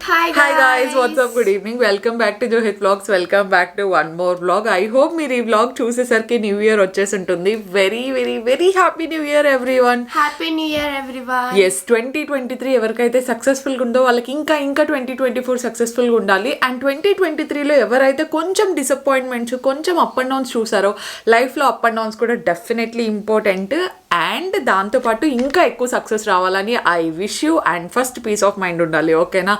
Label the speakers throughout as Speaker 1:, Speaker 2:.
Speaker 1: Hi guys, what's up? Good evening. Welcome back to Johit Vlogs. Welcome back to one more vlog. I hope మీరు ఈ vlog చూసేసరికి new year వచ్చేసి ఉంటుంది. Very happy new year everyone.
Speaker 2: Happy new year everyone.
Speaker 1: yes 2023 ఎవరికైతే successful గా ఉందో వాళ్ళకి ఇంకా 2024 సక్సెస్ఫుల్ గా ఉండాలి. అండ్ 2023 లో ఎవరైతే కొంచెం డిసప్పాయింట్మెంట్స్, కొంచెం అప్ అండ్ డౌన్స్ చూసారో, లైఫ్ లో అప్ అండ్ డౌన్స్ కూడా డెఫినెట్లీ ఇంపార్టెంట్. అండ్ దాంతోపాటు ఇంకా ఎక్కువ సక్సెస్ రావాలని I wish you. And first peace of mind ఉండాలి, ఓకేనా?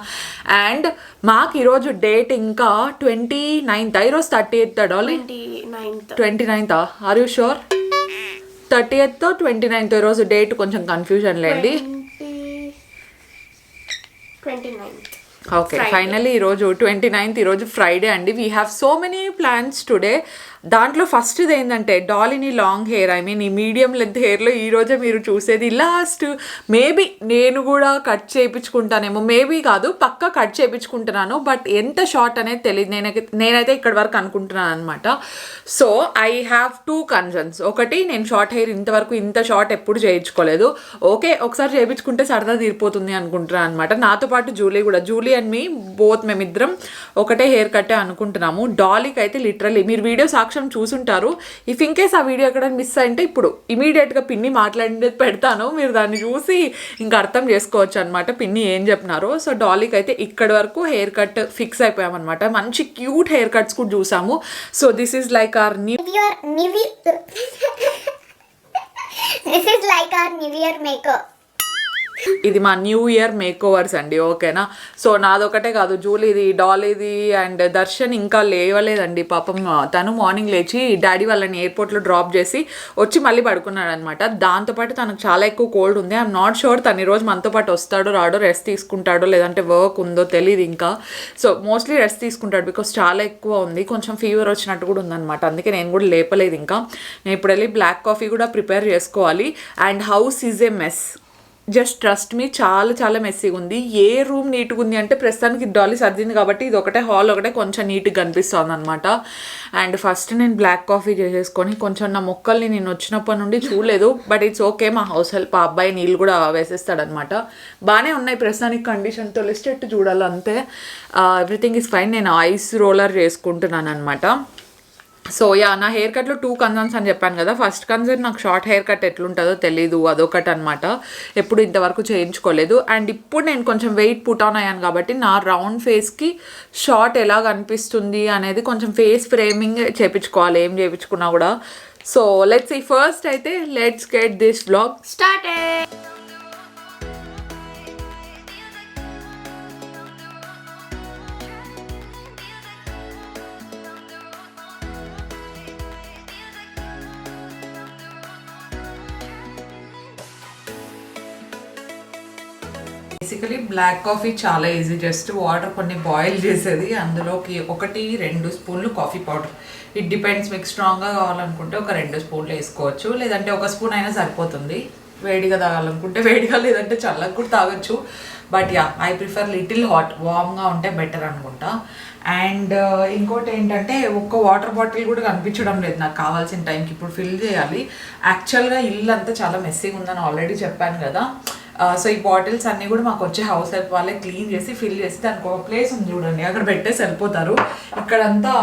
Speaker 1: అండ్ మాకు ఈరోజు డేట్ ఇంకా 29th, ఈరోజు 30th Dolly 29th. Are you sure? 30th 29th ఈరోజు డేట్ కొంచెం కన్ఫ్యూజన్ లేండి.
Speaker 2: 29th.
Speaker 1: ఓకే, ఫైనల్లీ ఈరోజు 29th, ఈరోజు ఫ్రైడే అండి. We have so many plans today. దాంట్లో ఫస్ట్ది ఏంటంటే డాలీని లాంగ్ హెయిర్, ఐ మీన్ ఈ మీడియం లెంత్ హెయిర్లో ఈరోజే మీరు చూసేది లాస్ట్. మేబీ నేను కూడా కట్ చేయించుకుంటానేమో, మేబీ కాదు పక్కా కట్ చేయించుకుంటున్నాను. బట్ ఎంత షార్ట్ అనేది తెలియదు. నేనైతే ఇక్కడ వరకు అనుకుంటున్నాను అనమాట. So I have 2 concerns. ఒకటి, నేను షార్ట్ హెయిర్ ఇంతవరకు ఇంత షార్ట్ ఎప్పుడు చేయించుకోలేదు. ఓకే, ఒకసారి చేయించుకుంటే సరదా తీరిపోతుంది అనుకుంటున్నాను అనమాట. నాతో పాటు జూలీ అండ్ మీ బోత్, మేమిద్దరం ఒకటే హెయిర్ కట్టే అనుకుంటున్నాము. డాలీకి అయితే లిటరల్లీ మీరు వీడియో సాక్ష్యం చూసుంటారు. ఇఫ్ ఇన్ కేస్ ఆ వీడియో ఎక్కడ మిస్ అయింటే ఇప్పుడు ఇమీడియట్గా పిన్ని మాట్లాడేది పెడతాను, మీరు దాన్ని చూసి ఇంకా అర్థం చేసుకోవచ్చు అనమాట పిన్ని ఏం చెప్పినారో. సో డాలీకి అయితే ఇక్కడ వరకు హెయిర్ కట్ ఫిక్స్ అయిపోయామన్నమాట. మంచి క్యూట్ హెయిర్ కట్స్ కూడా చూసాము. So this is like our new year makeup. ఇది మా న్యూ ఇయర్ మేక్ ఓవర్స్ అండి, ఓకేనా? సో నాదొకటే కాదు, జూలీది, డాలీది అండ్ దర్శన్ ఇంకా లేవలేదండి పాపం. తను మార్నింగ్ లేచి డాడీ వాళ్ళని ఎయిర్పోర్ట్లో డ్రాప్ చేసి వచ్చి మళ్ళీ పడుకున్నాడు అనమాట. దాంతోపాటు తనకు చాలా ఎక్కువ కోల్డ్ ఉంది. ఐఎమ్ నాట్ షూర్ తను ఈరోజు మనతో పాటు వస్తాడో రాడో, రెస్ట్ తీసుకుంటాడో లేదంటే వర్క్ ఉందో తెలియదు ఇంకా. సో మోస్ట్లీ రెస్ట్ తీసుకుంటాడు బికాస్ చాలా ఎక్కువ ఉంది, కొంచెం ఫీవర్ వచ్చినట్టు కూడా ఉందన్నమాట. అందుకే నేను కూడా లేపలేదు ఇంకా. నేను ఇప్పుడు వెళ్ళి బ్లాక్ కాఫీ కూడా ప్రిపేర్ చేసుకోవాలి. And house is a mess, just trust me, చాలా మెస్సీగా ఉంది. ఏ రూమ్ నీట్గా ఉంది అంటే ప్రస్తుతానికి డాలీ సర్దింది కాబట్టి ఇది ఒకటే, హాల్ ఒకటే కొంచెం నీట్గా కనిపిస్తుంది అనమాట. అండ్ ఫస్ట్ నేను బ్లాక్ కాఫీ చేసేసుకొని, కొంచెం నా మొక్కల్ని నేను వచ్చినప్పటి నుండి చూడలేదు, బట్ ఇట్స్ ఓకే. మా హౌస్ హెల్ప్ ఆ అబ్బాయి నీళ్ళు కూడా వేసేస్తాడనమాట. బాగానే ఉన్నాయి ప్రస్తుతానికి కండిషన్, తొలిస్టెట్ చూడాలి అంతే. Everything is fine. నేను ఐస్ రోలర్ చేసుకుంటున్నాను అనమాట. సో యా, నా హెయిర్ కట్లో 2 కన్సర్న్స్ అని చెప్పాను కదా. ఫస్ట్ కన్సర్న్, నాకు షార్ట్ హెయిర్ కట్ ఎట్లుంటుందో తెలీదు, అదొకటి అనమాట. ఎప్పుడు ఇంతవరకు చేయించుకోలేదు. అండ్ ఇప్పుడు నేను కొంచెం వెయిట్ పుట్ ఆన్ అయ్యాను కాబట్టి నా రౌండ్ ఫేస్కి షార్ట్ ఎలా కనిపిస్తుంది అనేది కొంచెం ఫేస్ ఫ్రేమింగ్ చేయించుకోవాలి, ఏం చేయించుకున్నా కూడా. So let's see. ఫస్ట్ అయితే let's get this vlog started. Basically black coffee చాలా ఈజీ. జస్ట్ వాటర్ కొన్ని బాయిల్ చేసేది, అందులోకి 1-2 స్పూన్లు కాఫీ పౌడర్. ఇట్ డిపెండ్స్, మీకు స్ట్రాంగ్గా కావాలనుకుంటే ఒక 2 స్పూన్లు వేసుకోవచ్చు, లేదంటే 1 స్పూన్ అయినా సరిపోతుంది. వేడిగా తాగాలనుకుంటే వేడిగా, లేదంటే చల్లగా కూడా తాగొచ్చు. But yeah, I prefer little hot, వామ్గా ఉంటే బెటర్ అనుకుంటా. అండ్ ఇంకోటి ఏంటంటే, ఒక్క వాటర్ బాటిల్ కూడా కనిపించడం లేదు నాకు కావాల్సిన టైంకి. ఇప్పుడు ఫిల్ చేయాలి. యాక్చువల్గా ఇల్లు అంతా చాలా మెస్సీగా ఉందని ఆల్రెడీ చెప్పాను కదా. సో ఈ బాటిల్స్ అన్నీ కూడా మాకు వచ్చే హౌస్ హెల్ప్ వాళ్ళే క్లీన్ చేసి ఫిల్ చేసి, దానికి ఒక ప్లేస్ ఉంది చూడండి, అక్కడ పెట్టేసి వెళ్ళిపోతారు. ఇక్కడంతా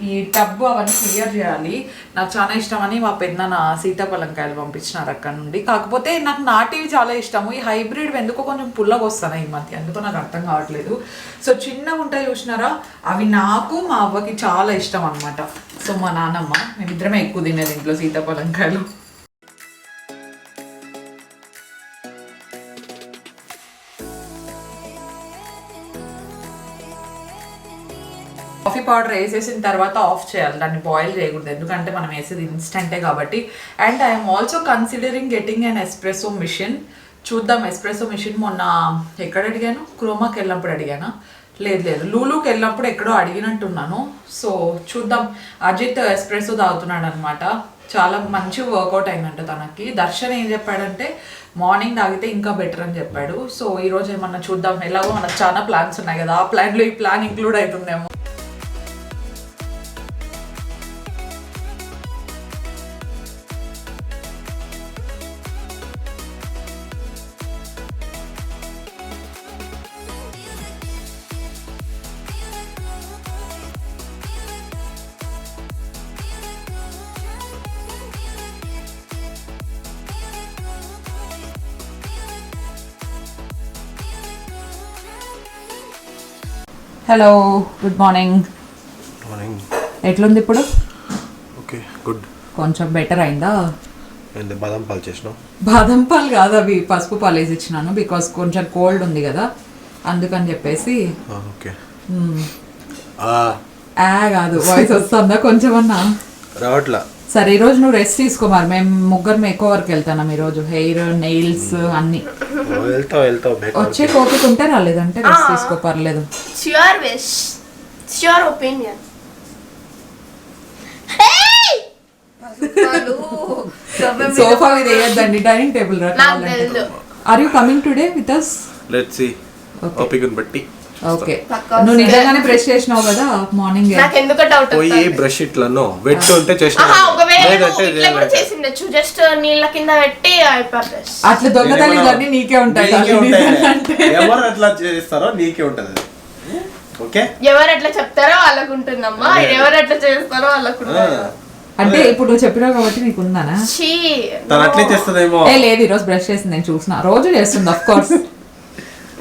Speaker 1: ఈ టబ్ అవన్నీ క్లియర్ చేయాలి. నాకు చాలా ఇష్టం అని మా పెద్దనాన్న సీతాఫలంకాయలు పంపించినారు అక్కడ నుండి. కాకపోతే నాకు నాటివి చాలా ఇష్టము. ఈ హైబ్రిడ్ ఎందుకో కొంచెం పుల్లగా వస్తున్నాయి ఈ మధ్య, ఎందుకో నాకు అర్థం కావట్లేదు. సో చిన్నగా ఉంటాయి చూసినారా, అవి నాకు మా అవ్వకి చాలా ఇష్టం అనమాట. సో మా నాన్నమ్మ, మేమిద్దరమే ఎక్కువ తినేది ఇంట్లో సీతాఫలంకాయలు. కాఫీ పౌడర్ వేసేసిన తర్వాత ఆఫ్ చేయాలి, దాన్ని బాయిల్ చేయకూడదు, ఎందుకంటే మనం వేసేది ఇన్స్టెంటే కాబట్టి. And I'm also considering getting an espresso machine. చూద్దాం. ఎస్ప్రెసో మిషన్ మొన్న ఎక్కడ అడిగాను, క్రోమాకి వెళ్ళినప్పుడు అడిగానా, లేదు లూలుకి వెళ్ళినప్పుడు ఎక్కడో అడిగినట్టున్నాను. సో చూద్దాం. అజిత్ ఎస్ప్రెసో తాగుతున్నాడు అనమాట. చాలా మంచి వర్కౌట్ అయిందంట తనకి. దర్శన్ ఏం చెప్పాడంటే మార్నింగ్ తాగితే ఇంకా బెటర్ అని చెప్పాడు. సో ఈరోజు ఏమన్నా చూద్దాం. ఎలాగో మనకు చాలా ప్లాన్స్ ఉన్నాయి కదా, ఆ ప్లాన్లో ఈ ప్లాన్ ఇంక్లూడ్ అవుతుందేమో. Hello, good morning.
Speaker 3: మార్నింగ్.
Speaker 1: ఎట్లుంది ఇప్పుడు?
Speaker 3: Okay, good.
Speaker 1: కొంచెం బెటర్ అయిందా?
Speaker 3: బాదం పాలు చేసినావు?
Speaker 1: బాదం పాలు కాదు, అవి పసుపు పాలు వేసి ఇచ్చినాను. బికాస్ కొంచెం కోల్డ్ ఉంది కదా, అందుకని చెప్పేసి.
Speaker 3: ఓకే.
Speaker 1: కాదు, వాయిస్ వస్తుందా కొంచెం అన్నా?
Speaker 3: రావట్లా.
Speaker 1: సరే, ఈరోజు నువ్వు రెస్ట్ తీసుకో. మరి మేము ముగ్గురు మేకోవర్కి వెళ్తాం ఈరోజు. హెయిర్, నెయిల్స్ అన్ని.
Speaker 3: వెళ్తావు
Speaker 1: వచ్చే కోపిక ఉంటే రాలేదంటే రెస్ట్ తీసుకో, పర్లేదు.
Speaker 2: Your wish, your opinion.
Speaker 1: Sofa మీద వేయద్దండి, డైనింగ్ టేబుల్ రా. Are you coming today with us?
Speaker 3: Let's see. ఓపికను బట్టి.
Speaker 1: ఓకే, నువ్వు నిజంగానే బ్రష్ చేసినావు కదా మార్నింగ్?
Speaker 2: నాకు ఎందుకు డౌట్
Speaker 3: పోయి బ్రష్ ఇట్లా వెట్ ఉంటే చేసినా.
Speaker 2: ఇట్లా కూడా చేసిండొచ్చు, జస్ట్ నీళ్ళ కింద పెట్టి అయిపోతుంది.
Speaker 1: అట్లా దొంగతనాలన్నీ నీకే ఉంటాయి.
Speaker 3: ఎవరు అట్లా చేస్తారో నీకే ఉంటది. ఓకే,
Speaker 2: ఎవరు ఎట్లా చెప్తారో వాళ్ళకు ఉంటుందమ్మా, ఎవరు ఎట్లా చేస్తారో వాళ్ళకు ఉంటుంది.
Speaker 1: అంటే ఇప్పుడు నువ్వు చెప్పినావు కాబట్టి నీకు ఉందానా?
Speaker 3: తను అట్లే చేస్తుందేమో.
Speaker 1: లేదు, ఈరోజు బ్రష్ చేసింది నేను చూసిన. రోజు చేస్తుంది ఆఫ్ కోర్స్.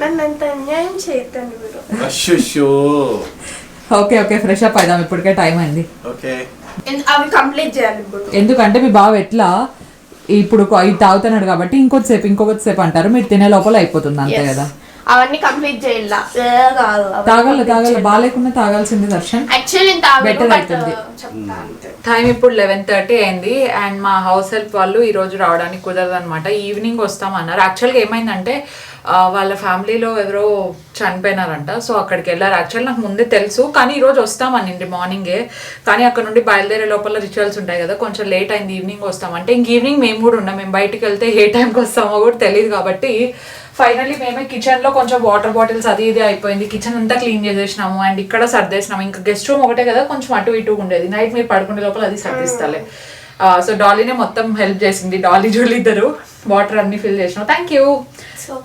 Speaker 2: నన్ను అంత అన్యాయం చేయొద్దండి మీరు.
Speaker 1: ఓకే ఓకే, ఫ్రెష్ అప్ అయిదాం, ఇప్పటికే టైం అయింది.
Speaker 3: ఓకే,
Speaker 2: అవి కంప్లీట్ చేయాలి ఇప్పుడు.
Speaker 1: ఎందుకంటే మీ బావ ఎట్లా ఇప్పుడు ఇది తాగుతున్నాడు కాబట్టి ఇంకొకటి సేపు అంటారు, మీరు తినే లోపల అయిపోతుంది అంతే కదా.
Speaker 2: అవన్నీ కంప్లీట్ చేయాల.
Speaker 1: తాగాలి బాగాలేకుండా తాగాల్సింది దర్శన్.
Speaker 2: యాక్చువల్లీ
Speaker 1: బెటర్ అవుతుంది. టైం ఇప్పుడు 11:30 అయింది. అండ్ మా హౌస్ హెల్ప్ వాళ్ళు ఈ రోజు రావడానికి కుదరదు అనమాట, ఈవినింగ్ వస్తామన్నారు. యాక్చువల్గా ఏమైందంటే వాళ్ళ ఫ్యామిలీలో ఎవరో చనిపోయినారంట, సో అక్కడికి వెళ్ళారు. యాక్చువల్ నాకు ముందే తెలుసు, కానీ ఈరోజు వస్తామనింది మార్నింగే. కానీ అక్కడ నుండి బయలుదేరే లోపల రిచువల్స్ ఉంటాయి కదా, కొంచెం లేట్ అయింది. ఈవినింగ్ వస్తామంటే ఇంక ఈవినింగ్ మేము కూడా ఉన్నాం. మేము బయటికి వెళ్తే ఏ టైంకి వస్తామో కూడా తెలియదు కాబట్టి ఫైనల్లీ మేమే కిచెన్లో కొంచెం వాటర్ బాటిల్స్ అది ఇది అయిపోయింది. కిచెన్ అంతా క్లీన్ చేసేసినాము అండ్ ఇక్కడ సర్దేసినాము. ఇంకా గెస్ట్ రూమ్ ఒకటే కదా, కొంచెం అటు ఇటు ఉండేది. నైట్ మీరు పడుకునే లోపల అది సర్దిస్తాలే. సో డాలీనే మొత్తం హెల్ప్ చేసింది. డాలీ జూలీ ఇద్దరు వాటర్ అన్ని ఫిల్ చేసినాం. Thank you.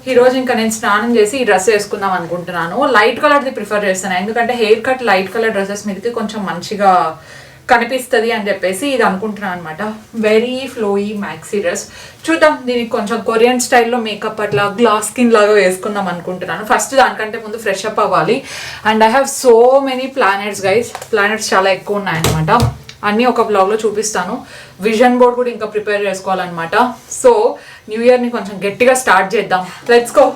Speaker 1: ఈ రోజు ఇంకా నేను స్నానం చేసి ఈ డ్రెస్ వేసుకుందాం అనుకుంటున్నాను. లైట్ కలర్ది ప్రిఫర్ చేస్తాను, ఎందుకంటే hair cut light colour dresses మీదకి కొంచెం మంచిగా కనిపిస్తుంది అని చెప్పేసి ఇది అనుకుంటున్నాను అనమాట. Very flowy maxi dress. చూద్దాం, దీనికి కొంచెం కొరియన్ స్టైల్లో మేకప్ అట్లా గ్లాస్ స్కిన్ లాగా వేసుకుందాం అనుకుంటున్నాను. ఫస్ట్ దానికంటే ముందు ఫ్రెష్ అప్ అవ్వాలి. And I have so many planets guys. Planets చాలా ఎక్కువ ఉన్నాయన్నమాట. అన్నీ ఒక బ్లాగ్లో చూపిస్తాను. విజన్ బోర్డ్ కూడా ఇంకా ప్రిపేర్ చేసుకోవాలన్నమాట. సో న్యూ ఇయర్ని కొంచెం గట్టిగా స్టార్ట్ చేద్దాం. Let's go.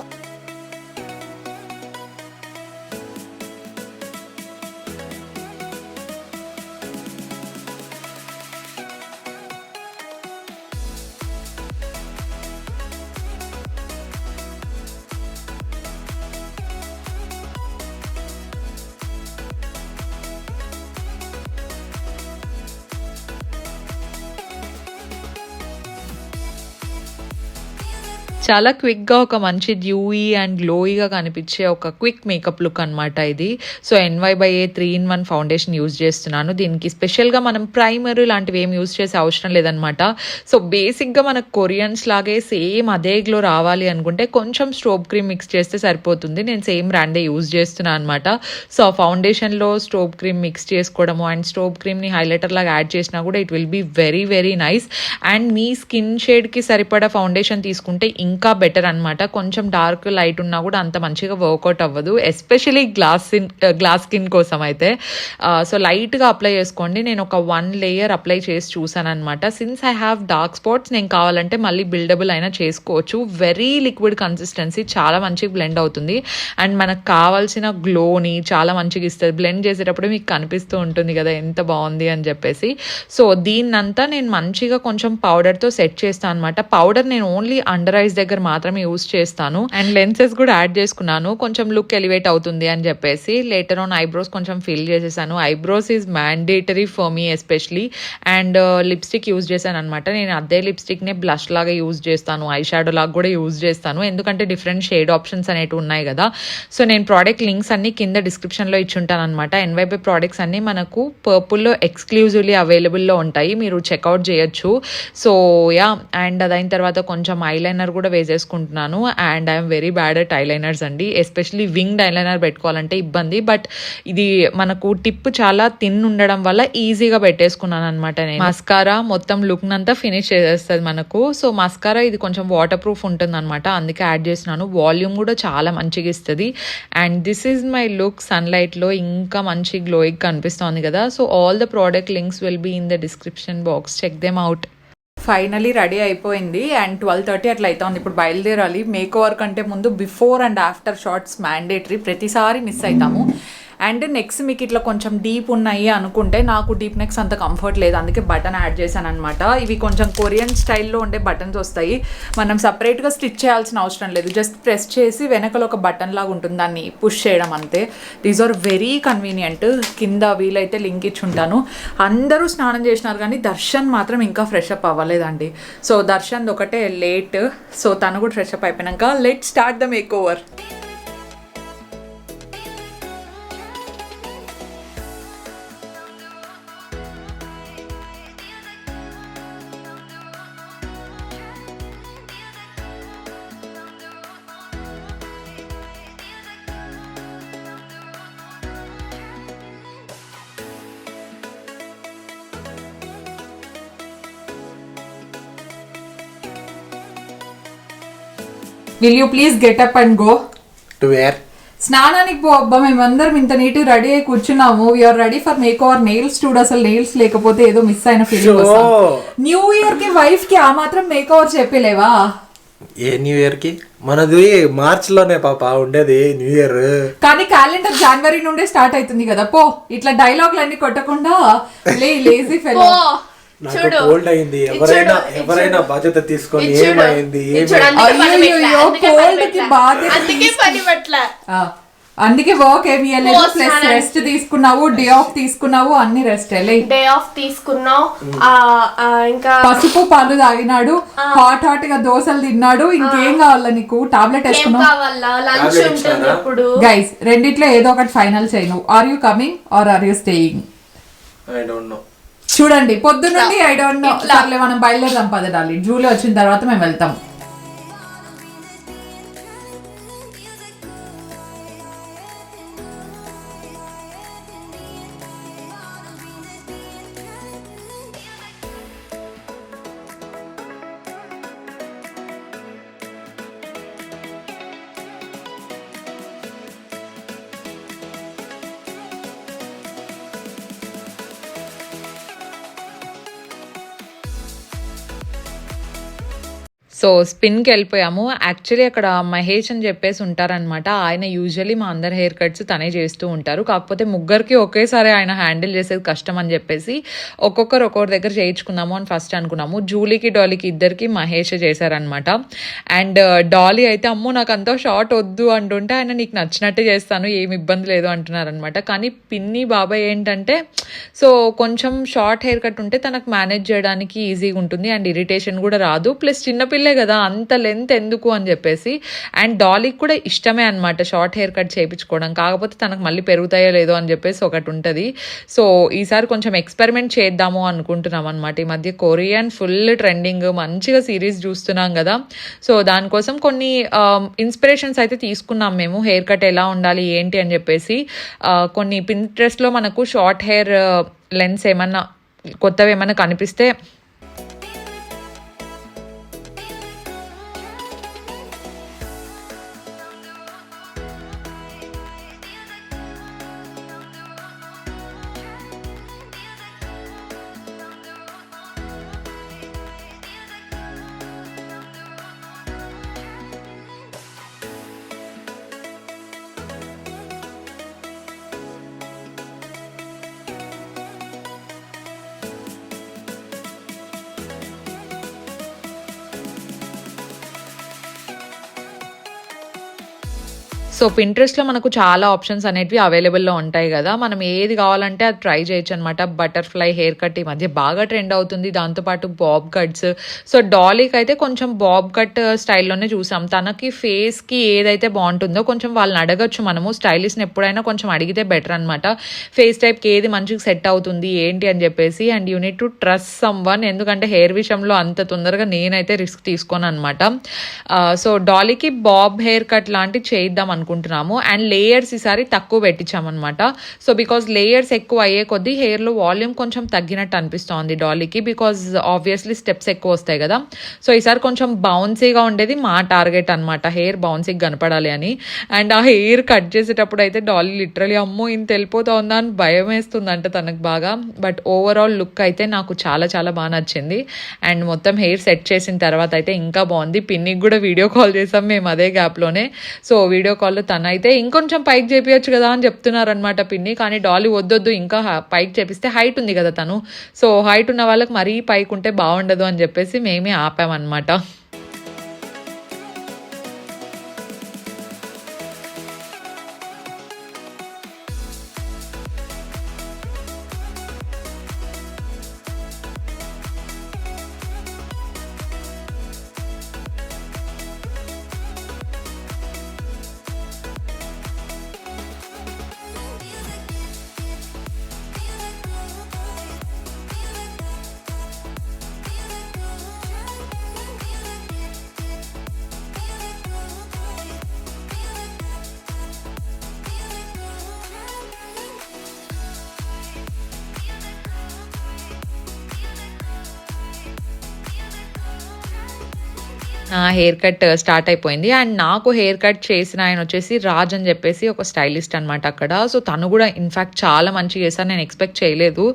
Speaker 1: చాలా క్విక్గా ఒక మంచి డ్యూయి అండ్ గ్లోయిగా కనిపించే ఒక క్విక్ మేకప్ లుక్ అనమాట ఇది. So NY/A 3-in-1 foundation use చేస్తున్నాను. దీనికి స్పెషల్గా మనం ప్రైమర్ లాంటివి ఏం యూజ్ చేసే అవసరం లేదనమాట. సో బేసిక్గా మనకు కొరియన్స్ లాగే సేమ్ అదే గ్లో రావాలి అనుకుంటే కొంచెం స్ట్రోబ్ క్రీమ్ మిక్స్ చేస్తే సరిపోతుంది. నేను సేమ్ బ్రాండే యూజ్ చేస్తున్నాను అనమాట. సో ఆ ఫౌండేషన్లో స్ట్రోబ్ క్రీమ్ మిక్స్ చేసుకోవడము అండ్ స్ట్రోబ్ క్రీమ్ని హైలైటర్ లాగా యాడ్ చేసినా కూడా it will be very very nice. And మీ స్కిన్ షేడ్కి సరిపడా ఫౌండేషన్ తీసుకుంటే ఇంకా బెటర్ అనమాట. కొంచెం డార్క్ లైట్ ఉన్నా కూడా అంత మంచిగా వర్కౌట్ అవ్వదు, ఎస్పెషలీ గ్లాస్ స్కిన్ కోసం అయితే. సో లైట్గా అప్లై చేసుకోండి. నేను ఒక 1 లేయర్ అప్లై చేసి చూసాను అనమాట. Since I have dark spots, నేను కావాలంటే మళ్ళీ బిల్డబుల్ అయినా చేసుకోవచ్చు. వెరీ లిక్విడ్ కన్సిస్టెన్సీ, చాలా మంచిగా బ్లెండ్ అవుతుంది అండ్ మనకు కావాల్సిన గ్లోని చాలా మంచిగా ఇస్తుంది. బ్లెండ్ చేసేటప్పుడు మీకు కనిపిస్తూ ఉంటుంది కదా ఎంత బాగుంది అని చెప్పేసి. సో దీన్నంతా నేను మంచిగా కొంచెం పౌడర్తో సెట్ చేస్తాను అనమాట. పౌడర్ నేను ఓన్లీ అండర్ ఐస్ దగ్గర మాత్రమే యూస్ చేస్తాను అండ్ లెన్సెస్ కూడా యాడ్ చేసుకున్నాను, కొంచెం లుక్ ఎలివేట్ అవుతుంది అని చెప్పేసి. లేటర్ ఆన్ ఐబ్రోస్ కొంచెం ఫిల్ చేసేసాను. Eyebrows is mandatory for me especially. And lipstick use చేశాను అనమాట. నేను అదే లిప్స్టిక్నే బ్లష్ లాగా యూజ్ చేస్తాను, ఐ షాడో లాగా కూడా యూజ్ చేస్తాను, ఎందుకంటే డిఫరెంట్ షేడ్ ఆప్షన్స్ అనేవి ఉన్నాయి కదా. సో నేను ప్రోడక్ట్ లింక్స్ అన్ని కింద డిస్క్రిప్షన్లో ఇచ్చుంటాను అనమాట. NY/A ప్రోడక్ట్స్ అన్ని మనకు పర్పుల్లో ఎక్స్క్లూజివ్లీ అవైలబుల్లో ఉంటాయి, మీరు చెక్అవుట్ చేయొచ్చు. సో యా, అండ్ అదైన తర్వాత కొంచెం ఐలైనర్ కూడా వేసేసుకుంటున్నాను. And I'm very bad at eyeliners అండి, ఎస్పెషలీ వింగ్డ్ ఐలైనర్ పెట్టుకోవాలంటే ఇబ్బంది. బట్ ఇది మనకు టిప్ చాలా థిన్ ఉండడం వల్ల ఈజీగా పెట్టేసుకున్నాను అనమాట. నేను మస్కారా మొత్తం లుక్ నంతా ఫినిష్ చేసేస్తుంది మనకు. సో మస్కారా ఇది కొంచెం వాటర్ ప్రూఫ్ ఉంటుంది అనమాట, అందుకే యాడ్ చేసినాను. వాల్యూమ్ కూడా చాలా మంచిగా ఇస్తుంది. And this is my look సన్లైట్లో, ఇంకా మంచి గ్లోయింగ్ కనిపిస్తుంది కదా. So all the product links will be in the description box, check them out. Finally ready అయిపోయింది అండ్ 12:30 అట్లా అవుతుంది. ఇప్పుడు బయలుదేరాలి. మేక్ ఓవర్ కంటే ముందు before and after shorts mandatory, ప్రతిసారి మిస్ అవుతాము. అండ్ నెక్స్ట్ మీకు ఇట్లా కొంచెం డీప్ ఉన్నాయి అనుకుంటే, నాకు డీప్ నెక్స్ అంత కంఫర్ట్ లేదు, అందుకే బటన్ యాడ్ చేశాను అనమాట. ఇవి కొంచెం కొరియన్ స్టైల్లో ఉండే బటన్స్ వస్తాయి, మనం సపరేట్గా స్టిచ్ చేయాల్సిన అవసరం లేదు, జస్ట్ ప్రెస్ చేసి వెనకలో ఒక బటన్ లాగా ఉంటుంది, దాన్ని పుష్ చేయడం అంతే. These are very convenient. కింద వీలైతే లింక్ ఇచ్చి ఉంటాను. అందరూ స్నానం చేసినారు కానీ దర్శన్ మాత్రం ఇంకా ఫ్రెష్ అప్ అవ్వలేదండి. సో దర్శన్ ఒకటే లేట్, సో తను కూడా ఫ్రెష్ అప్ అయిపోయినాక let start the makeover. Will you please get up and go
Speaker 3: to where?
Speaker 1: స్నానానికి పో అబ్బా. మేమందరం ఇంత నీట్ రెడీ అయి కూర్చున్నాము. We're ready for makeover. Nails చూడు, అసలు నెయిల్స్ లేకపోతే ఏదో మిస్ అయిన ఫీలింగ్ వస్తుంది. న్యూ ఇయర్ కి వైఫ్ కి ఆ మాత్రం మేక్ ఓవర్ చెప్పలేవా?
Speaker 3: ఏ న్యూ ఇయర్ కి? మనది మార్చ్ లోనే పాప ఉండేది న్యూ ఇయర్,
Speaker 1: కానీ క్యాలెండర్ జనవరి నుండే స్టార్ట్ అవుతుంది కదా. పో, ఇట్లా డైలాగులు అన్ని కొట్టకుండా లేజీ ఫెలో.
Speaker 3: నాకు కోల్డ్ అయింది. ఎవరైనా బాధ్యత తీసుకొని ఏమైంది
Speaker 1: కోల్డ్ కి అందుకే వర్క్ ఏమి ప్లస్ రెస్ట్ తీసుకున్నావు, డే ఆఫ్ తీసుకున్నావు, అన్ని రెస్ట్.
Speaker 2: డే ఆఫ్ తీసుకున్నావు, ఇంకా
Speaker 1: పసుపు పాలు తాగినాడు, హాట్ హాట్ గా దోశలు తిన్నాడు. ఇంకేం కావాలా నీకు? టాబ్లెట్ వేసుకున్నావు. గైస్ రెండిట్లో ఏదో ఒకటి ఫైనల్ చేయను. Are you coming are are you staying?
Speaker 3: I don't know.
Speaker 1: చూడండి పొద్దున్నండి ఐ డోంట్ నో. సర్లే మనం బయలుదేరాం పదడాలి. జూలీ వచ్చిన తర్వాత మేము వెళ్తాం. సో స్పిన్కి వెళ్ళిపోయాము. యాక్చువల్లీ అక్కడ మహేష్ అని చెప్పేసి ఉంటారనమాట. ఆయన యూజువల్లీ మా అందరి హెయిర్ కట్స్ తనే చేస్తూ ఉంటారు. కాకపోతే ముగ్గురికి ఒకేసారి ఆయన హ్యాండిల్ చేసేది కష్టం అని చెప్పేసి ఒక్కొక్కరు దగ్గర చేయించుకుందాము అని ఫస్ట్ అనుకున్నాము. జూలీకి డాలీకి ఇద్దరికి మహేష్ చేశారనమాట. అండ్ డాలీ అయితే అమ్మో నాకు అంతా షార్ట్ వద్దు అంటుంటే ఆయన నీకు నచ్చినట్టే చేస్తాను, ఏమి ఇబ్బంది లేదు అంటున్నారనమాట. కానీ పిన్ని బాబాయ్ ఏంటంటే సో కొంచెం షార్ట్ హెయిర్ కట్ ఉంటే తనకు మేనేజ్ చేయడానికి ఈజీగా ఉంటుంది అండ్ ఇరిటేషన్ కూడా రాదు. ప్లస్ చిన్నపిల్ల కదా, అంత లెంత్ ఎందుకు అని చెప్పేసి. అండ్ డాలీకి కూడా ఇష్టమే అనమాట షార్ట్ హెయిర్ కట్ చేయించుకోవడం, కాకపోతే తనకు మళ్ళీ పెరుగుతాయో లేదో అని చెప్పేసి ఒకటి ఉంటుంది. సో ఈసారి కొంచెం ఎక్స్పెరిమెంట్ చేద్దాము అనుకుంటున్నాం అనమాట. ఈ మధ్య కొరియన్ ఫుల్ ట్రెండింగ్, మంచిగా సిరీస్ చూస్తున్నాం కదా. సో దానికోసం కొన్ని ఇన్స్పిరేషన్స్ అయితే తీసుకున్నాం మేము, హెయిర్ కట్ ఎలా ఉండాలి ఏంటి అని చెప్పేసి. కొన్ని పింట్రెస్ట్లో మనకు షార్ట్ హెయిర్ లెన్స్ ఏమన్నా కొత్తవి ఏమన్నా కనిపిస్తే సో పింట్రెస్ట్లో మనకు చాలా ఆప్షన్స్ అనేటివి అవైలబుల్లో ఉంటాయి కదా, మనం ఏది కావాలంటే అది ట్రై చేయొచ్చు అనమాట. బటర్ఫ్లై హెయిర్ కట్ ఈ మధ్య బాగా ట్రెండ్ అవుతుంది, దాంతోపాటు బాబ్ కట్స్. సో డాలీకి అయితే కొంచెం బాబ్ కట్ స్టైల్లోనే చూసాం. తనకి ఫేస్కి ఏదైతే బాగుంటుందో కొంచెం వాళ్ళని అడగచ్చు మనము. స్టైలిస్ట్ని ఎప్పుడైనా కొంచెం అడిగితే బెటర్ అనమాట, ఫేస్ టైప్కి ఏది మంచిగా సెట్ అవుతుంది ఏంటి అని చెప్పేసి. And you need to trust some one, ఎందుకంటే హెయిర్ విషయంలో అంత తొందరగా నేనైతే రిస్క్ తీసుకోను అనమాట. సో డాలీకి బాబ్ హెయిర్ కట్ లాంటివి చేద్దాం అనుకుంటున్నాము. అండ్ లేయర్స్ ఈసారి తక్కువ పెట్టించామన్నమాట. సో బికాజ్ లేయర్స్ ఎక్కువ అయ్యే కొద్దీ హెయిర్లో వాల్యూమ్ కొంచెం తగ్గినట్టు అనిపిస్తోంది డాలీకి, బికాజ్ ఆబ్వియస్లీ స్టెప్స్ ఎక్కువ వస్తాయి కదా. సో ఈసారి కొంచెం బౌన్సీగా ఉండేది మా టార్గెట్ అనమాట, హెయిర్ బౌన్సీగా కనపడాలి అని. అండ్ ఆ హెయిర్ కట్ చేసేటప్పుడు అయితే డాలీ లిటరలీ అమ్మో ఇంత వెళ్ళిపోతుందా అని భయం వేస్తుందంట తనకు బాగా. బట్ ఓవరాల్ లుక్ అయితే నాకు చాలా చాలా బాగా నచ్చింది. అండ్ మొత్తం హెయిర్ సెట్ చేసిన తర్వాత అయితే ఇంకా బాగుంది. పిన్నికి కూడా వీడియో కాల్ చేసాం మేము అదే గ్యాప్లోనే. సో వీడియో కాల్లో తనైతే ఇంకొంచెం పైకి చేపించచ్చు కదా అని చెప్తున్నారనమాట పిన్ని, కానీ డాలీ వద్దొద్దు ఇంకా పైకి చేపిస్తే హైట్ ఉంది కదా తను, సో హైట్ ఉన్న వాళ్ళకి మరీ పైకి ఉంటే బాగుండదు అని చెప్పేసి మేమే ఆపామన్నమాట. నా హెయిర్ కట్ స్టార్ట్ అయిపోయింది. అండ్ నాకు హెయిర్ కట్ చేసిన ఆయన వచ్చేసి రాజ్ అని చెప్పేసి ఒక స్టైలిస్ట్ అనమాట అక్కడ. సో తను కూడా ఇన్ఫ్యాక్ట్ చాలా మంచిగా చేశారు, నేను ఎక్స్పెక్ట్ చేయలేదు.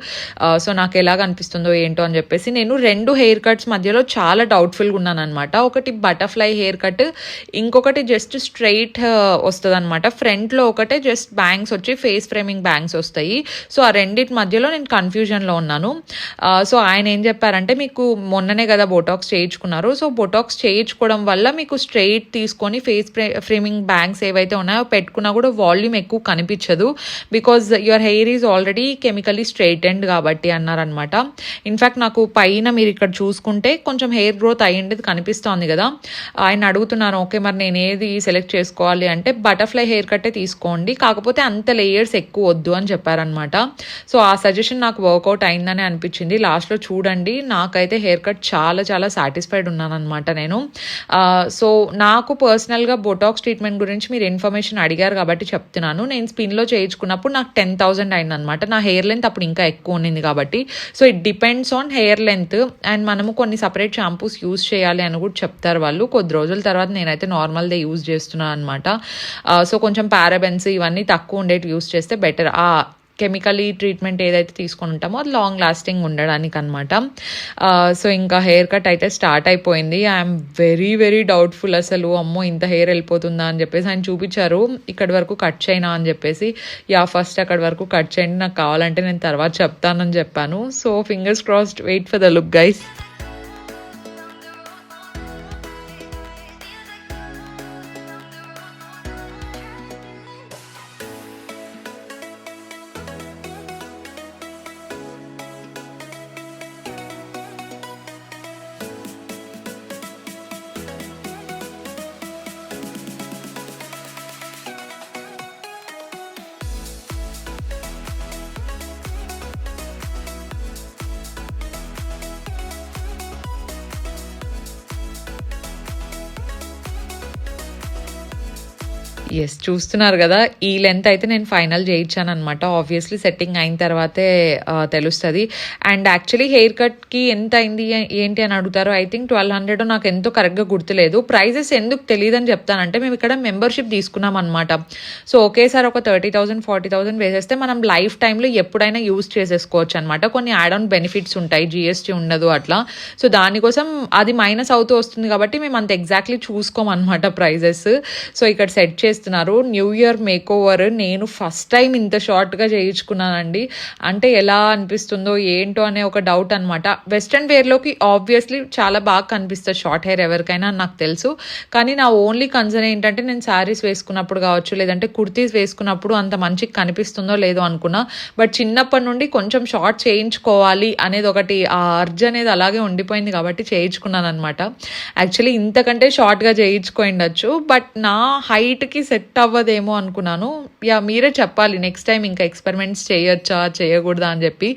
Speaker 1: సో నాకు ఎలాగ అనిపిస్తుందో ఏంటో అని చెప్పేసి నేను 2 హెయిర్ కట్స్ మధ్యలో చాలా డౌట్ఫుల్గా ఉన్నాను అనమాట. ఒకటి బటర్ఫ్లై హెయిర్ కట్, ఇంకొకటి జస్ట్ స్ట్రైట్ వస్తుంది అనమాట. ఫ్రంట్లో ఒకటే జస్ట్ బ్యాంగ్స్ వచ్చి ఫేస్ ఫ్రేమింగ్ బ్యాంగ్స్ వస్తాయి. సో ఆ రెండింటి మధ్యలో నేను కన్ఫ్యూజన్లో ఉన్నాను. సో ఆయన ఏం చెప్పారంటే, మీకు మొన్ననే కదా బోటాక్స్ చేయించుకున్నారు, సో బోటాక్స్ చేయించుకోవడం వల్ల మీకు స్ట్రైట్ తీసుకొని ఫేస్ ఫ్రేమింగ్ బ్యాంగ్స్ ఏవైతే ఉన్నాయో పెట్టుకున్నా కూడా వాల్యూమ్ ఎక్కువ కనిపించదు, because your hair is already chemically straight end కాబట్టి అన్నారనమాట. ఇన్ఫ్యాక్ట్ నాకు పైన మీరు ఇక్కడ చూసుకుంటే కొంచెం హెయిర్ గ్రోత్ అయ్యింది కనిపిస్తోంది కదా. ఆయన అడుగుతున్నాను, ఓకే మరి నేను ఏది సెలెక్ట్ చేసుకోవాలి అంటే బటర్ఫ్లై హెయిర్ కట్టే తీసుకోండి, కాకపోతే అంత లేయర్స్ ఎక్కువ వద్దు అని చెప్పారనమాట. సో ఆ సజెషన్ నాకు వర్కౌట్ అయిందని అనిపించింది. లాస్ట్లో చూడండి, నాకైతే హెయిర్ కట్ చాలా చాలా సాటిస్ఫైడ్ ఉన్నాను అనమాట నేను. సో నాకు పర్సనల్గా బొటాక్స్ ట్రీట్మెంట్ గురించి మీరు ఇన్ఫర్మేషన్ అడిగారు కాబట్టి చెప్తున్నాను. నేను స్పిన్లో చేయించుకున్నప్పుడు నాకు 10,000 అయిందనమాట. నా హెయిర్ లెంత్ అప్పుడు ఇంకా ఎక్కువ ఉండింది కాబట్టి. So it depends on hair length. And మనము కొన్ని సపరేట్ షాంపూస్ యూజ్ చేయాలి అని కూడా చెప్తారు వాళ్ళు. కొద్ది రోజుల తర్వాత నేనైతే నార్మల్దే యూజ్ చేస్తున్నాను అనమాట. సో కొంచెం పారాబెన్స్ ఇవన్నీ తక్కువ ఉండేటి యూజ్ చేస్తే బెటర్. కెమికలీ ట్రీట్మెంట్ ఏదైతే తీసుకొని ఉంటామో అది లాంగ్ లాస్టింగ్ ఉండడానికి అనమాట. సో ఇంకా హెయిర్ కట్ అయితే స్టార్ట్ అయిపోయింది. ఐఎమ్ వెరీ వెరీ డౌట్ఫుల్, అసలు అమ్మో ఇంత హెయిర్ వెళ్ళిపోతుందా అని చెప్పేసి. ఆయన చూపించారు ఇక్కడి వరకు కట్ చేయనా అని చెప్పేసి. ఫస్ట్ అక్కడి వరకు కట్ చేయండి, నాకు కావాలంటే నేను తర్వాత చెప్తానని చెప్పాను. So fingers crossed, wait for the look guys. Yes, చూస్తున్నారు కదా, ఈ లెంత్ అయితే నేను ఫైనల్ చేయించాను అనమాట. ఆబ్వియస్లీ సెట్టింగ్ అయిన తర్వాతే తెలుస్తుంది. అండ్ యాక్చువల్లీ హెయిర్ కట్కి ఎంత అయింది ఏంటి అని అడుగుతారు. ఐ థింక్ 1200 నాకు ఎంతో కరెక్ట్గా గుర్తులేదు. ప్రైజెస్ ఎందుకు తెలియదని చెప్తానంటే, మేము ఇక్కడ మెంబర్షిప్ తీసుకున్నాం అనమాట. సో ఒకేసారి ఒక 30,000 40,000 వేసేస్తే మనం లైఫ్ టైంలో ఎప్పుడైనా యూజ్ చేసేసుకోవచ్చు అనమాట. కొన్ని యాడ్ ఆన్ బెనిఫిట్స్ ఉంటాయి, జిఎస్టీ ఉండదు అట్లా. సో దానికోసం అది మైనస్ అవుతూ వస్తుంది కాబట్టి మేము అంత ఎగ్జాక్ట్లీ చూసుకోమన్నమాట ప్రైజెస్. సో ఇక్కడ సెట్ చేసి చేస్తున్నారు. న్యూ ఇయర్ మేక్ ఓవర్ నేను ఫస్ట్ టైం ఇంత షార్ట్గా చేయించుకున్నానండి. అంటే ఎలా అనిపిస్తుందో ఏంటో అనే ఒక డౌట్ అనమాట. వెస్ట్రన్ వేర్లోకి ఆబ్వియస్లీ చాలా బాగా కనిపిస్తుంది షార్ట్ హెయిర్ ఎవరికైనా నాకు తెలుసు. కానీ నా ఓన్లీ కన్సర్న్ ఏంటంటే నేను శారీస్ వేసుకున్నప్పుడు కావచ్చు, లేదంటే కుర్తీస్ వేసుకున్నప్పుడు అంత మంచిగా కనిపిస్తుందో లేదో అనుకున్నా. బట్ చిన్నప్పటి నుండి కొంచెం షార్ట్ చేయించుకోవాలి అనేది ఒకటి ఆ అర్జ్ అనేది అలాగే ఉండిపోయింది కాబట్టి చేయించుకున్నాను అనమాట. యాక్చువల్లీ ఇంతకంటే షార్ట్గా చేయించుకోండొచ్చు, బట్ నా హైట్కి సెట్ అవ్వదేమో అనుకున్నాను. మీరే చెప్పాలి నెక్స్ట్ టైం ఇంకా ఎక్స్పెరిమెంట్స్ చేయొచ్చా చేయకూడదా అని చెప్పి.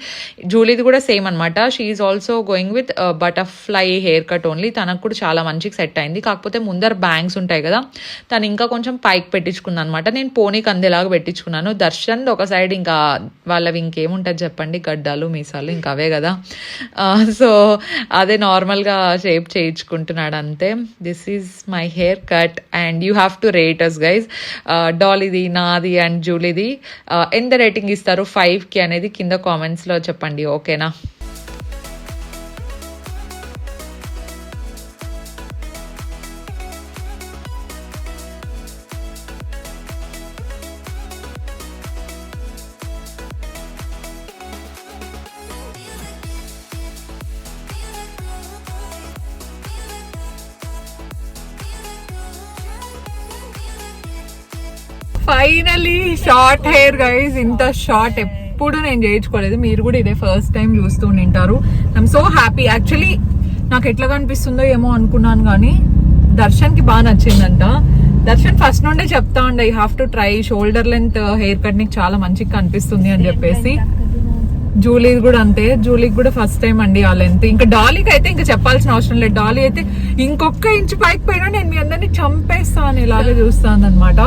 Speaker 1: జూలీది కూడా సేమ్ అనమాట. She is also going with butterfly hair cut only. తనకు కూడా చాలా మంచిగా సెట్ అయింది. కాకపోతే ముందర బ్యాంగ్స్ ఉంటాయి కదా, తను ఇంకా కొంచెం పైకి పెట్టించుకుంది అనమాట. నేను పోనీకి అందేలాగా పెట్టించుకున్నాను. దర్శన్ ఒక సైడ్ ఇంకా వాళ్ళవి ఇంకేముంటుంది చెప్పండి, గడ్డాలు మీసాలు ఇంకా అవే కదా. సో అదే నార్మల్గా షేప్ చేయించుకుంటున్నాడు అంతే. This is my haircut and you have to rate us guys. డాలీది, నాది అండ్ జూలీది ఎంత రేటింగ్ ఇస్తారు 5కి అనేది కింద కామెంట్స్లో చెప్పండి, ఓకేనా? Finally short hair guys. ఇంత షార్ట్ ఎప్పుడు నేను చేయించుకోలేదు. మీరు కూడా ఇదే ఫస్ట్ టైం చూస్తూ ఉంటారు. I'm so happy. యాక్చువల్లీ నాకు ఎట్లా కనిపిస్తుందో ఏమో అనుకున్నాను, కానీ దర్శన్కి బాగా నచ్చిందంట. దర్శన్ ఫస్ట్ నుండే చెప్తా ఉండే you have to try shoulder length hair cut, నీకు చాలా మంచిగా కనిపిస్తుంది అని చెప్పేసి. జూలీ కూడా అంతే. జూలీకి కూడా ఫస్ట్ టైం అండి ఆ లెంత్. ఇంకా డాలీకి అయితే ఇంకా చెప్పాల్సిన అవసరం లేదు. డాలీ అయితే ఇంకొక ఇంచు పైకి పోయినా నేను మీ అందరినీ చంపేస్తాను ఇలాగే చూస్తాను అనమాట.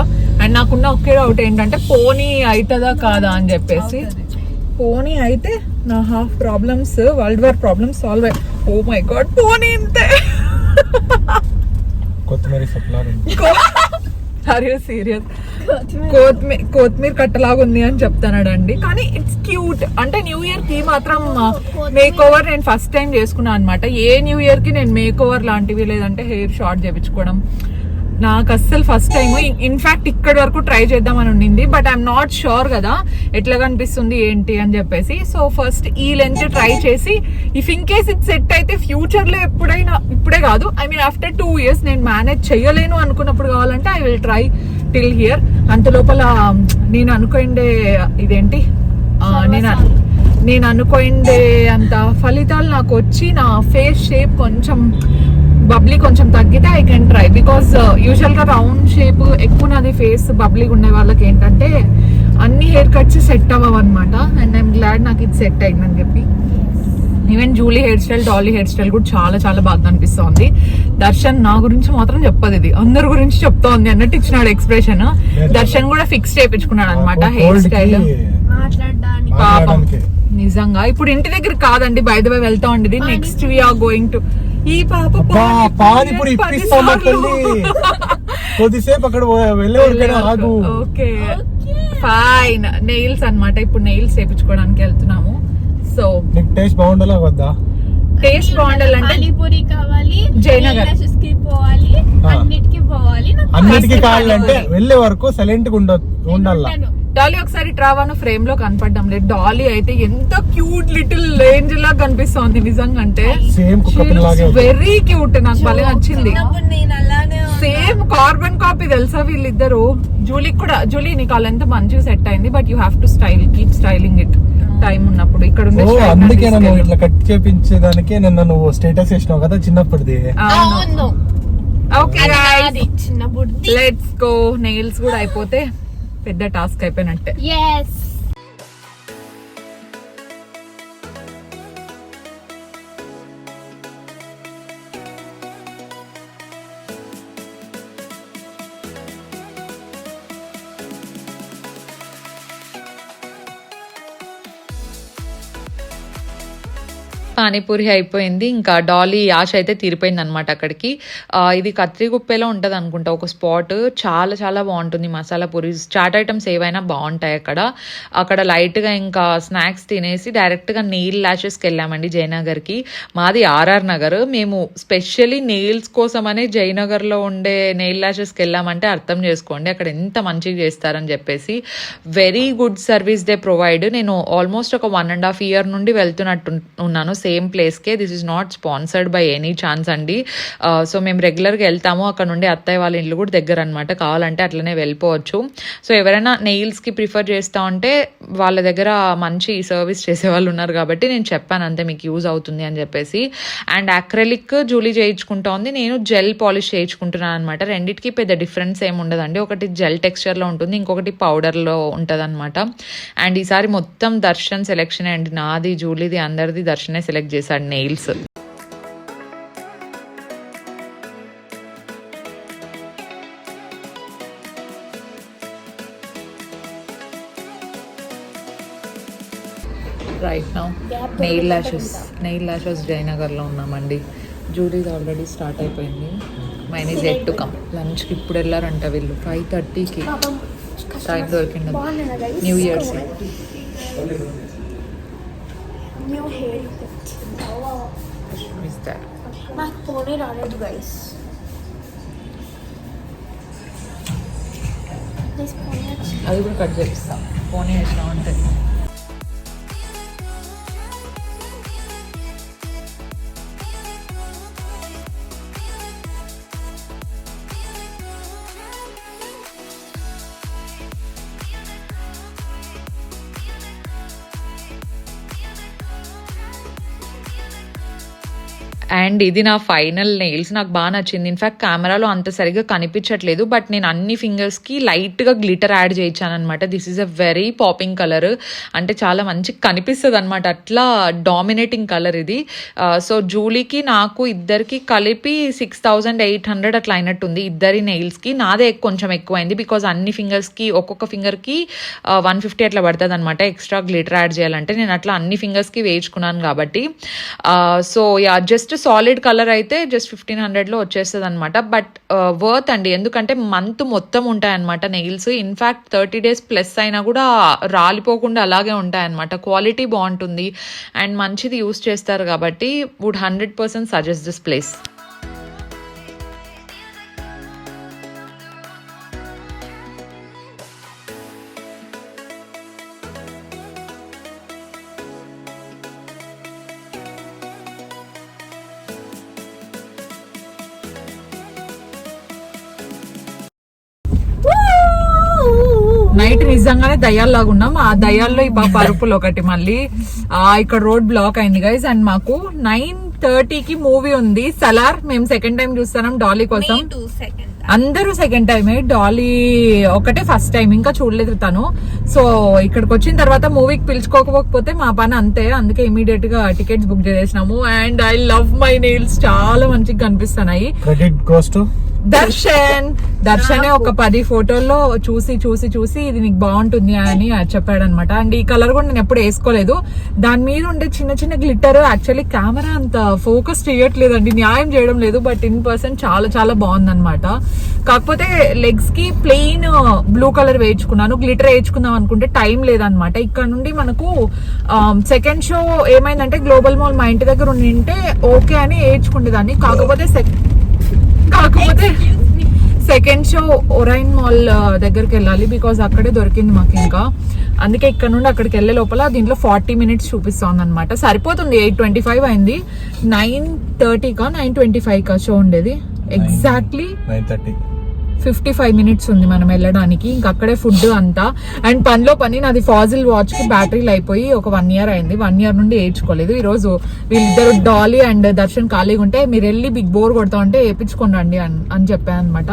Speaker 1: అండ్ నాకున్న ఒకే డౌట్ ఏంటంటే పోనీ అవుతుందా కాదా అని చెప్పేసి. పోనీ అయితే నా half problems, world war problems solve అయ్యి. ఓ మై గాడ్, పోనీ ఇంతే. సీరియస్ కొత్తిమీర కట్టలాగా ఉంది అని చెప్తానండి. కానీ ఇట్స్ క్యూట్. అంటే న్యూ ఇయర్ కి మాత్రం మేక్ ఓవర్ నేను ఫస్ట్ టైం చేసుకున్నాను అనమాట. ఏ న్యూ ఇయర్ కి నేను మేక్ ఓవర్ లాంటివి లేదంటే హెయిర్ షార్ట్ చేయించుకోవడం నాకు అస్సలు ఫస్ట్ టైం. ఇన్ఫాక్ట్ ఇక్కడి వరకు ట్రై చేద్దామని ఉండింది, బట్ ఐఎమ్ నాట్ షూర్ కదా ఎట్లా కనిపిస్తుంది ఏంటి అని చెప్పేసి. సో ఫస్ట్ ఈ లెంత్ ట్రై చేసి if in case it set అయితే ఫ్యూచర్ లో ఎప్పుడైనా, ఇప్పుడే కాదు, ఐ మీన్ ఆఫ్టర్ 2 years నేను మేనేజ్ చేయలేను అనుకున్నప్పుడు కావాలంటే I will try till here. అంత లోపల నేను అనుకోండే ఇదేంటి నేను అనుకోండే అంత ఫలితాలు నాకు వచ్చి నా ఫేస్ షేప్ కొంచెం బబ్లీ కొంచెం తగ్గితే I can try. Because usual గా రౌండ్ షేప్ ఎక్కువ నాది ఫేస్ బబ్లీగా ఉండే వాళ్ళకి ఏంటంటే అన్ని హెయిర్ కట్స్ సెట్ అవ్వవు అనమాట. అండ్ ఐఎమ్ గ్లాడ్ నాకు ఇది సెట్ అయిందని చెప్పి. Even Julie hair style, Dolly hair style కూడా చాలా చాలా బాగా అనిపిస్తోంది. దర్శన్ నా గురించి మాత్రం చెప్పదు, ఇది అందరి గురించి చెప్తోంది అన్నట్టు ఇచ్చినాడు ఎక్స్ప్రెషన్. దర్శన్ కూడా ఫిక్స్ చేయించుకున్నాడు అనమాట హెయిర్ స్టైల్. పాపం నిజంగా ఇప్పుడు ఇంటి దగ్గర కాదండి, బై ద వే వెళ్తా ఉండేది. నెక్స్ట్ వీఆర్ గోయింగ్ టు ఈ పాప
Speaker 3: పానీపూరి కొద్దిసేపు అక్కడ ఓకే
Speaker 1: ఫైన్. నెయిల్స్ అన్నమాట. ఇప్పుడు నెయిల్స్ చేయించుకోవడానికి వెళ్తున్నాము. సో
Speaker 3: టేస్ట్ బాగుండాలా వద్దా?
Speaker 1: టేస్ట్ బాగుండాలంటే
Speaker 2: పానీపూరి కావాలి,
Speaker 1: జయనగర్
Speaker 2: పోవాలి, అన్నిటికీ పోవాలి.
Speaker 3: అన్నిటికీ కావాలంటే వెళ్ళే వరకు సైలెంట్ గా ఉండాలి.
Speaker 1: డాలీ ఒకసారి ట్రావాను ఫ్రేమ్ లో కనపడ్డం లేదు. డాలీ అయితే ఎంత క్యూట్ లిటిల్ ఏంజెల్ లా కనిపిస్తోంది నిజంగా. అంటే వెరీ క్యూట్, నాకు భలే నచ్చింది. సేమ్ కార్బన్ కాపీ తెలుసా వీళ్ళిద్దరు. జూలీకి కూడా, జూలీ నీకు అలా ఎంత మంచిగా సెట్ అయింది, but you have to keep styling it time ఉన్నప్పుడు. ఇక్కడ
Speaker 3: అందుకే నన్ను ఇట్లా కట్ చేపించేదానికి నువ్వు స్టేటస్ వేసినావు కదా చిన్నప్పటిది.
Speaker 1: Okay let's go. నెయిల్స్ కూడా అయిపోతే పెద్ద టాస్క్ అయిపోయినట్టే. పానీపూరి అయిపోయింది. ఇంకా డాలీ ఆశ అయితే తీరిపోయింది అనమాట అక్కడికి. ఇది కత్రిగుప్పేలో ఉంటుంది అనుకుంటా ఒక స్పాట్. చాలా చాలా బాగుంటుంది మసాలా పూరి. చాట్ ఐటమ్స్ ఏవైనా బాగుంటాయి అక్కడ లైట్గా ఇంకా స్నాక్స్ తినేసి డైరెక్ట్గా నెయిల్ ల్యాషెస్కి వెళ్ళామండి జయనగర్కి. మాది ఆర్ఆర్ నగర్. మేము స్పెషల్లీ నెయిల్స్ కోసమనే జయనగర్లో ఉండే నెయిల్ ల్యాషెస్కి వెళ్ళామంటే అర్థం చేసుకోండి అక్కడ ఎంత మంచిగా చేస్తారని చెప్పేసి. Very good service they provide. నేను ఆల్మోస్ట్ ఒక 1.5 year నుండి వెళ్తున్నట్టు ఉన్నాను సేమ్ ప్లేస్కే. This is not sponsored by any chance అండి. సో మేము రెగ్యులర్గా వెళ్తాము. అక్కడ నుండి అత్తయ్య వాళ్ళ ఇల్లు కూడా దగ్గర అనమాట. కావాలంటే అట్లనే వెళ్ళిపోవచ్చు. సో ఎవరైనా నెయిల్స్కి ప్రిఫర్ చేస్తూ ఉంటే వాళ్ళ దగ్గర మంచి సర్వీస్ చేసే వాళ్ళు ఉన్నారు కాబట్టి నేను చెప్పాను అంతే మీకు యూజ్ అవుతుంది అని చెప్పేసి. అండ్ అక్రెలిక్ జూలీ చేయించుకుంటోంది, నేను జెల్ పాలిష్ చేయించుకుంటున్నాను అనమాట. రెండింటికి పెద్ద డిఫరెన్స్ ఏమి ఉండదండి. ఒకటి జెల్ టెక్స్చర్లో ఉంటుంది, ఇంకొకటి పౌడర్లో ఉంటుంది అనమాట. అండ్ ఈసారి మొత్తం దర్శన్ సెలెక్షన్ అండి, నాది జూలీది అందరిది. దర్శనే సెలెక్ట్ చేశాడు nails. Right now nail lashes జయనగర్లో ఉన్నామండి. జూలీది ఆల్రెడీ స్టార్ట్ అయిపోయింది. Mine is yet to come. లంచ్కి ఇప్పుడు వెళ్ళారంట వీళ్ళు 5:30కి. టైం దొరికింది న్యూ ఇయర్స్.
Speaker 2: నాకు పోనీ రాలేదు గైస్.
Speaker 1: అది కూడా కట్ చేపిస్తాం ఫోన్ వేసినాం అంటే. అండ్ ఇది నా ఫైనల్ నెయిల్స్. నాకు బాగా నచ్చింది. ఇన్ఫ్యాక్ట్ కెమెరాలో అంత సరిగ్గా కనిపించట్లేదు, బట్ నేను అన్ని ఫింగర్స్కి లైట్గా గ్లిటర్ యాడ్ చేయించాను అనమాట. This is a very popping colour, అంటే చాలా మంచిగా కనిపిస్తుంది అనమాట. అట్లా డామినేటింగ్ కలర్ ఇది. సో జూలీకి నాకు ఇద్దరికి కలిపి 6,800 అట్లా అయినట్టుంది ఇద్దరి నెయిల్స్కి. నాదే కొంచెం ఎక్కువైంది బికాజ్ అన్ని ఫింగర్స్కి ఒక్కొక్క ఫింగర్కి 150 అట్లా పడుతుంది అనమాట ఎక్స్ట్రా గ్లిటర్ యాడ్ చేయాలంటే. నేను అట్లా అన్ని ఫింగర్స్కి వేయించుకున్నాను కాబట్టి. So yeah, just solid colour అయితే జస్ట్ 1,500లో వచ్చేస్తుంది అనమాట. బట్ వర్త్ అండి, ఎందుకంటే మంత్ మొత్తం ఉంటాయన్నమాట నెయిల్స్. ఇన్ఫ్యాక్ట్ 30 days ప్లస్ అయినా కూడా రాలిపోకుండా అలాగే ఉంటాయన్నమాట. క్వాలిటీ బాగుంటుంది అండ్ మంచిది యూస్ చేస్తారు కాబట్టి would 100% suggest this place. Night నిజంగానే దయ్యాల్లాగా ఉన్నాం. ఆ దయ్యాల్లో ఈ పాప అరుపులు ఒకటి. మళ్ళీ ఇక్కడ రోడ్ బ్లాక్ అయింది గైస్. అండ్ మాకు 9:30కి మూవీ ఉంది సలార్. మేము సెకండ్ టైం చూస్తున్నాం డాలీ కోసం. అందరూ సెకండ్ టైమే, డాలీ ఒకటే ఫస్ట్ టైం, ఇంకా చూడలేదు తను. సో ఇక్కడికి వచ్చిన తర్వాత మూవీకి పిలుచుకోకపోతే మా పని అంతే. అందుకే ఇమీడియట్ గా టికెట్స్ బుక్ చేసేసినాము. And I love my nails, చాలా మంచిగా కనిపిస్తున్నాయి. దర్శనే ఒక 10 ఫోటోల్లో చూసి ఇది నీకు బాగుంటుంది అని చెప్పాడనమాట. అండ్ ఈ కలర్ కూడా నేను ఎప్పుడు వేసుకోలేదు. దాని మీద ఉండే చిన్న చిన్న గ్లిటర్ యాక్చువల్లీ కెమెరా అంత ఫోకస్ చేయట్లేదండి, న్యాయం చేయడం లేదు. బట్ ఇన్ పర్సన్ చాలా చాలా బాగుందన్నమాట. కాకపోతే లెగ్స్ కి ప్లెయిన్ బ్లూ కలర్ వేయించుకున్నాను. గ్లిటర్ వేయించుకుందాం అనుకుంటే టైం లేదనమాట. ఇక్కడ నుండి మనకు సెకండ్ షో ఏమైందంటే గ్లోబల్ మాల్ మా ఇంటి దగ్గర ఉండింటే ఓకే అని వేయించుకునేదాన్ని. కాకపోతే సెకండ్ షో ఒరైన్ మాల్ దగ్గరికి వెళ్ళాలి బికాజ్ అక్కడే దొరికింది మాకు. ఇంకా అందుకే ఇక్కడ నుండి అక్కడికి వెళ్ళే లోపల దీంట్లో 40 minutes చూపిస్తోంది అనమాట. సరిపోతుంది. 8:25 అయింది. 9:30కా 9:25కా షో ఉండేది. ఎగ్జాక్ట్లీ 55 minutes ఉంది మనం వెళ్ళడానికి. ఇంకా అక్కడే ఫుడ్ అంతా. అండ్ పనిలో పని నాది ఫాజిల్ వాచ్ కి బ్యాటరీలు అయిపోయి ఒక 1 year అయింది. 1 year నుండి వేయించుకోలేదు. ఈ రోజు వీళ్ళిద్దరు డాలీ అండ్ దర్శన్ ఖాళీగా ఉంటే మీరు వెళ్ళి బిగ్ బోర్ కొడతా ఉంటే వేయించుకోండి అని చెప్పాను అనమాట.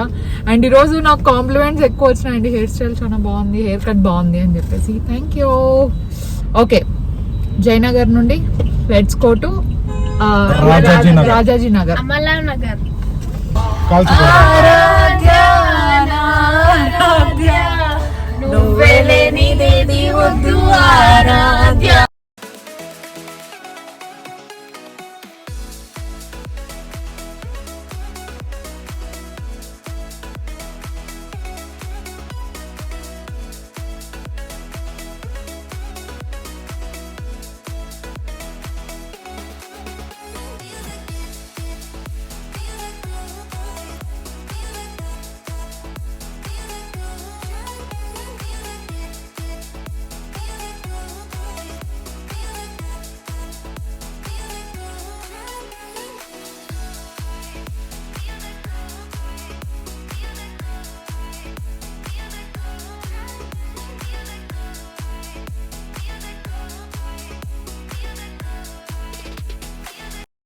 Speaker 1: అండ్ ఈ రోజు నాకు కాంప్లిమెంట్స్ ఎక్కువ వచ్చినాయండి. హెయిర్ స్టైల్ చాలా బాగుంది, హెయిర్ కట్ బాగుంది అని చెప్పేసి. Thank you. ఓకే, జయనగర్ నుండి let's go to Rajaji Nagar.
Speaker 2: Amala Nagar.